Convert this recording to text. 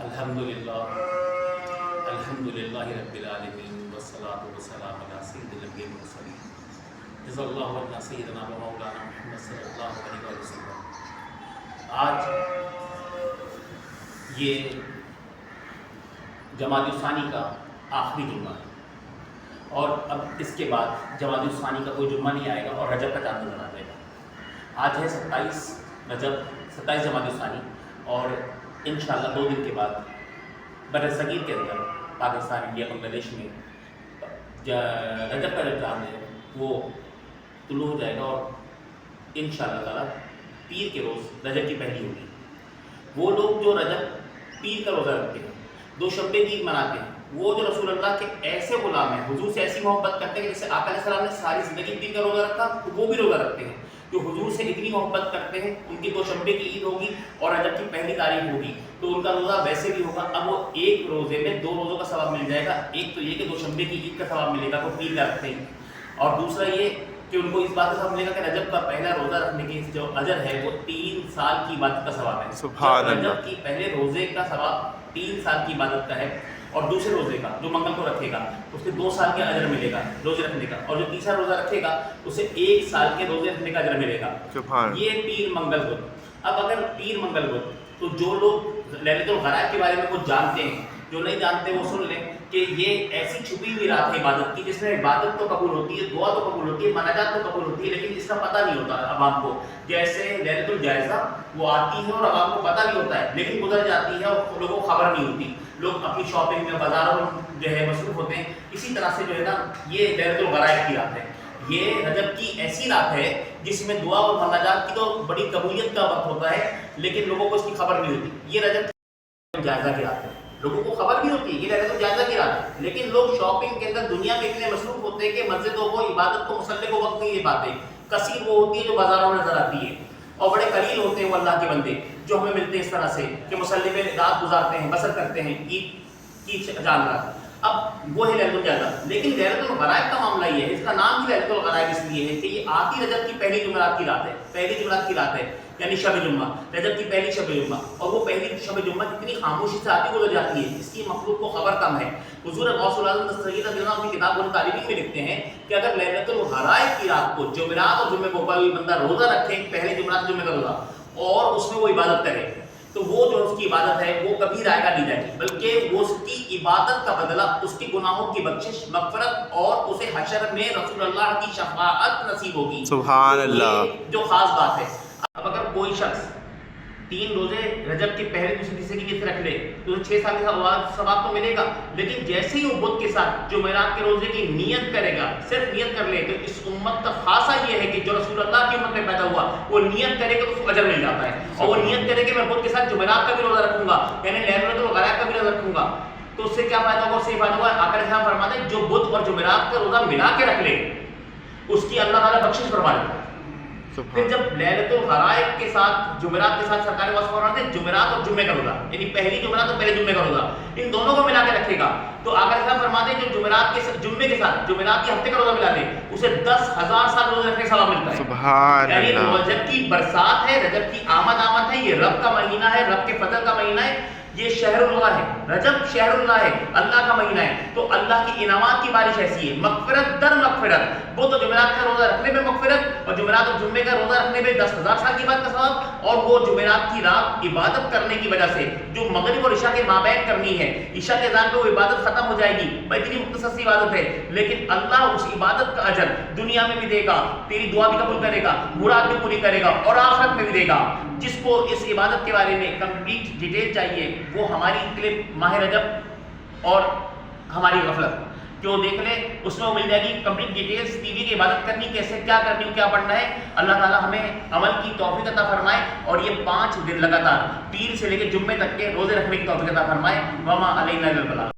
الحمدللہ رب العالمین والصلاة والسلام علی سید الانبیاء والمرسلین جزا اللہ عنا سیدنا و مولانا محمد صلی اللہ علیہ وسلم۔ آج یہ جمادی الثانی کا آخری جمعہ ہے اور اب اس کے بعد جمادی الثانی کا کوئی جمعہ نہیں آئے گا اور رجب کا چاند نظر آ جائے گا۔ آج ہے 27 رجب، 27 جمادی الثانی، اور انشاءاللہ 2 دن کے بعد بر صغیر کے اندر پاکستان، انڈیا، بنگلہ دیش میں رجب کا جو چاند ہے وہ طلوع ہو جائے گا اور انشاءاللہ تعالیٰ پیر کے روز رجب کی پہلی ہوگی۔ وہ لوگ جو رجب پیر کا روزہ رکھتے ہیں، دوشنبے کی عید مناتے ہیں، وہ جو رسول اللہ کے ایسے غلام ہیں، حضور سے ایسی محبت کرتے ہیں کہ جیسے آقا علیہ السلام نے ساری زندگی پیر کا روزہ رکھا، وہ بھی روزہ رکھتے ہیں۔ جو حضور سے اتنی محبت کرتے ہیں، ان کی دوشنبے کی عید ہوگی اور رجب کی پہلی تاریخ ہوگی تو ان کا روزہ ویسے بھی ہوگا۔ اب وہ ایک روزے میں 2 روزوں کا ثواب مل جائے گا۔ ایک تو یہ کہ دوشنبے کی عید کا ثواب ملے گا، وہ پیر کا رکھتے ہیں، اور دوسرا یہ کہ ان کو اس بات کا ثواب ملے گا کہ رجب کا پہلا روزہ رکھنے کی جو اجر ہے وہ 3 سال کی عبادت کا ثواب ہے۔ سبحان اللہ۔ رجب کی پہلے روزے کا ثواب 3 سال کی عبادت کا ہے، اور دوسرے روزے کا جو منگل کو رکھے گا اس کے 2 سال کا اجر ملے گا روزے رکھنے کا، اور جو تیسرا روزہ رکھے گا اسے 1 سال کے روزے رکھنے کا اجر ملے گا۔ یہ پیر منگل بدھ۔ اب اگر پیر منگل بدھ، تو جو لوگ لیلۃ الغرائب کے بارے میں کچھ جانتے ہیں، جو نہیں جانتے وہ سن لیں کہ یہ ایسی چھپی ہوئی رات ہے عبادت کی جس میں عبادت تو قبول ہوتی ہے، دعا تو قبول ہوتی ہے، مناجات تو قبول ہوتی ہے، لیکن اس کا پتہ نہیں ہوتا عوام کو۔ جیسے لیلۃ الجائزہ وہ آتی ہے اور عوام کو پتہ بھی ہوتا ہے لیکن گزر جاتی ہے اور لوگوں کو خبر نہیں ہوتی، لوگ اپنی شاپنگ میں بازاروں میں جو ہے مصروف ہوتے ہیں۔ اسی طرح سے جو ہے نا یہ لیلۃ الغرائب کی رات ہے، یہ رجب کی ایسی رات ہے جس میں دعا اور مناجات کی تو بڑی قبولیت کا وقت ہوتا ہے لیکن لوگوں کو اس کی خبر نہیں ہوتی۔ یہ رجب کی جائزہ کی رات ہے، لوگوں کو خبر بھی ہوتی ہے یہ لیلۃ الجائزہ کی رات ہے، لیکن لوگ شاپنگ کے اندر دنیا میں اتنے مصروف ہوتے ہیں کہ مسجدوں کو، عبادت کو، مصلی کو وقت نہیں دے پاتے۔ کثیر وہ ہوتی ہے جو بازاروں میں نظر آتی ہے، اور بڑے قلیل ہوتے ہیں وہ اللہ کے بندے جو ہمیں ملتے ہیں اس طرح سے کہ مصلی میں رات گزارتے ہیں، بسر کرتے ہیں عید کی جان رات۔ اب وہ ہے لیلۃ الجائزہ، لیکن لیلۃ الغرائب کا معاملہ یہ ہے، اس کا نام ہی لیلۃ الغرائب اس لیے ہے کہ یہ آتی رجب کی پہلی جمعرات کی رات ہے، پہلی جمعرات کی رات ہے، یعنی شب جمعہ، رجب کی پہلی شب جمعہ، اور وہ پہلی شب جمعہ کتنی خاموشی سے آتی گزر جاتی ہے، اس کی مخلوق کو خبر کم ہے۔ حضور غوث العظم دستگیر رضی اللہ عنہ اپنی کتاب الطالبین میں لکھتے ہیں کہ اگر لیلۃ الغرائب کی رات کو جمعرات اور جمعے کو کوئی بندہ روزہ رکھے، پہلے جمعرات جمعے کا روزہ، اور اس میں وہ عبادت کرے، تو وہ جو اس کی عبادت ہے وہ کبھی ضائع نہیں جائے گی، بلکہ وہ اس کی عبادت کا بدلہ اس کی گناہوں کی بخشش، مغفرت، اور اسے حشر میں رسول اللہ کی شفاعت نصیب ہوگی۔ سبحان اللہ۔ یہ جو خاص بات ہے۔ اب اگر کوئی شخص 3 روزے رجب کے پہلے دوسرے تیسرے کی نیت رکھ لے تو 6 سال کا ثواب تو ملے گا، لیکن جیسے ہی وہ بدھ کے ساتھ جمعرات کے روزے کی نیت کرے گا، صرف نیت کر لے، تو اس امت کا خاصہ یہ ہے کہ جو رسول اللہ کی امت میں پیدا ہوا وہ نیت کرے گا تو اس کو اجر مل جاتا ہے، اور وہ نیت کرے کہ میں بدھ کے ساتھ جمعرات کا بھی روزہ رکھوں گا، یعنی لیلۃ الغرائب کا بھی روزہ رکھوں گا، تو اس سے کیا فائدہ ہوگا؟ اس سے یہ فائدہ ہوگا، آقا علیہ السلام فرماتے ہیں جو بدھ اور جمعرات کا روزہ ملا کے رکھ لے اس کی اللہ تعالیٰ بخشش فرما دیتا ہے۔ پھر جب لیلۃ الغرائب کے ساتھ جمعرات کے ساتھ سرکار وصف فرماتے ہیں جمعرات اور جمعے کا روزہ، یعنی پہلی جمعرات اور پہلے جمعے کا روزہ، ان دونوں کو ملا کے رکھے گا تو آقا علیہ السلام فرماتے ہیں جو جمعرات کے جمعے کے ساتھ جمعرات کے ہفتے کا روزہ ملا دے اسے 10,000 سال روزے رکھنے کا ثواب ملتا ہے۔ سبحان یعنی اللہ۔ رجب کی برسات ہے، رجب کی آمد ہے، یہ رب کا مہینہ ہے، رب کے فضل کا مہینہ ہے، یہ شہر اللہ ہے، رجب شہر اللہ ہے، اللہ کا مہینہ ہے، تو اللہ کی انعامات کی بارش ایسی ہے، مغفرت در مغفرت، وہ تو جمعرات کا روزہ رکھنے میں مغفرت، اور جمعرات اور جمعے کا روزہ رکھنے میں 10,000 سال کی بات کا ثواب، اور وہ جمعرات کی رات عبادت کرنے کی وجہ سے جو مغرب اور عشاء کے مابین کرنی ہے، عشاء کے اذان پہ وہ عبادت ختم ہو جائے گی، اتنی مختصر سی عبادت ہے، لیکن اللہ اس عبادت کا اجر دنیا میں بھی دے گا، تیری دعا بھی قبول کرے گا، مراد بھی پوری کرے گا، اور آخرت میں بھی دے گا۔ جس کو اس عبادت کے بارے میں کمپلیٹ ڈیٹیل چاہیے وہ ہماری کلپ ماہ رجب اور ہماری غفلت جو دیکھ لے، اس میں وہ مل جائے گی کمپلیٹ ڈیٹیلز، ٹی وی کی عبادت کرنی کیسے، کیا کرنی، کیا پڑھنا ہے۔ اللہ تعالیٰ ہمیں عمل کی توفیق عطا فرمائے اور یہ 5 دن لگاتار پیر سے لے کے جمعے تک کے روزے رکھنے کی توفیق عطا فرمائے۔ وما علینا الا البلاغ۔